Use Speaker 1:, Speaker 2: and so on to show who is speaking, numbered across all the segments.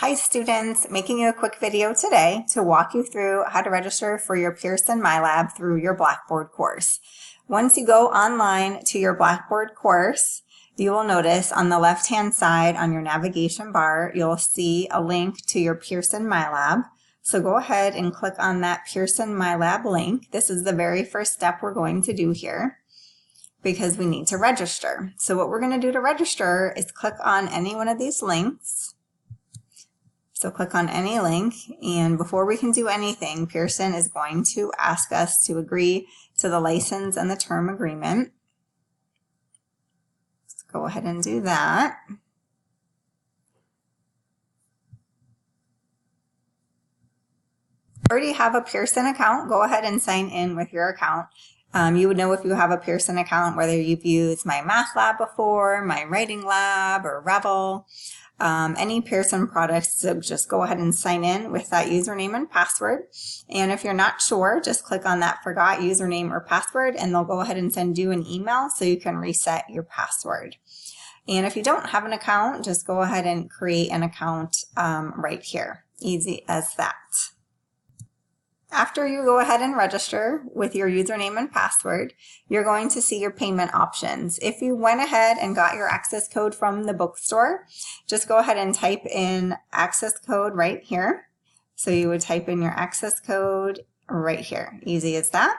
Speaker 1: Hi students, making you a quick video today to walk you through how to register for your Pearson MyLab through your Blackboard course. Once you go online to your Blackboard course, you will notice on the left-hand side on your navigation bar, you'll see a link to your Pearson MyLab. So go ahead and click on that Pearson MyLab link. This is the very first step we're going to do here, because we need to register. So what we're going to do to register is click on any one of these links. So click on any link, and before we can do anything, Pearson is going to ask us to agree to the license and the term agreement. Let's go ahead and do that. Already have a Pearson account, go ahead and sign in with your account. You would know if you have a Pearson account whether you've used My Math Lab before, My Writing Lab, or Revel. Any Pearson products, so just go ahead and sign in with that username and password. And if you're not sure, just click on that forgot username or password and they'll go ahead and send you an email so you can reset your password. And if you don't have an account, just go ahead and create an account right here. Easy as that. After you go ahead and register with your username and password, you're going to see your payment options. If you went ahead and got your access code from the bookstore, just go ahead and type in access code right here. So you would type in your access code right here. Easy as that.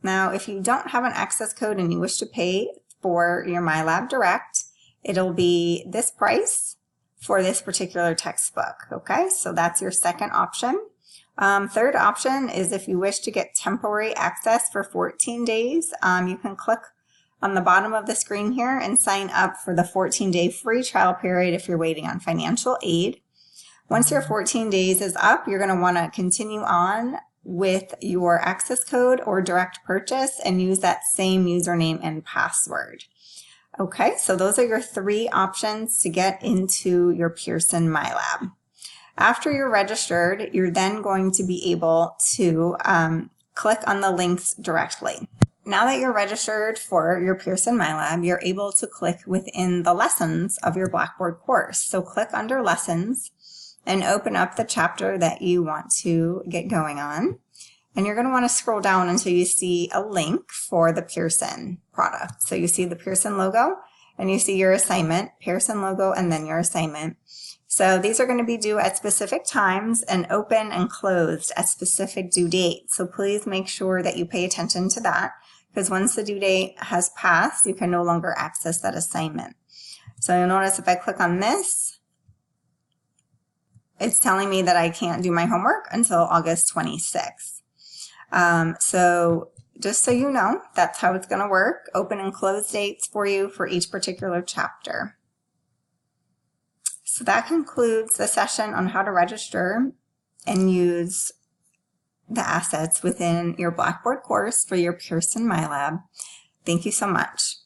Speaker 1: Now, if you don't have an access code and you wish to pay for your MyLab Direct, it'll be this price for this particular textbook. Okay, so that's your second option. Third option is if you wish to get temporary access for 14 days, you can click on the bottom of the screen here and sign up for the 14-day free trial period if you're waiting on financial aid. Once your 14 days is up, you're going to want to continue on with your access code or direct purchase and use that same username and password. Okay, so those are your three options to get into your Pearson MyLab. After you're registered, you're then going to be able to click on the links directly. Now that you're registered for your Pearson MyLab, you're able to click within the lessons of your Blackboard course. So click under Lessons and open up the chapter that you want to get going on. And you're going to want to scroll down until you see a link for the Pearson product. So you see the Pearson logo and you see your assignment, Pearson logo, and then your assignment. So these are going to be due at specific times and open and closed at specific due dates. So please make sure that you pay attention to that, because once the due date has passed, you can no longer access that assignment. So you'll notice if I click on this, it's telling me that I can't do my homework until August 26th. So just so you know, that's how it's going to work. Open and close dates for you for each particular chapter. So that concludes the session on how to register and use the assets within your Blackboard course for your Pearson MyLab. Thank you so much.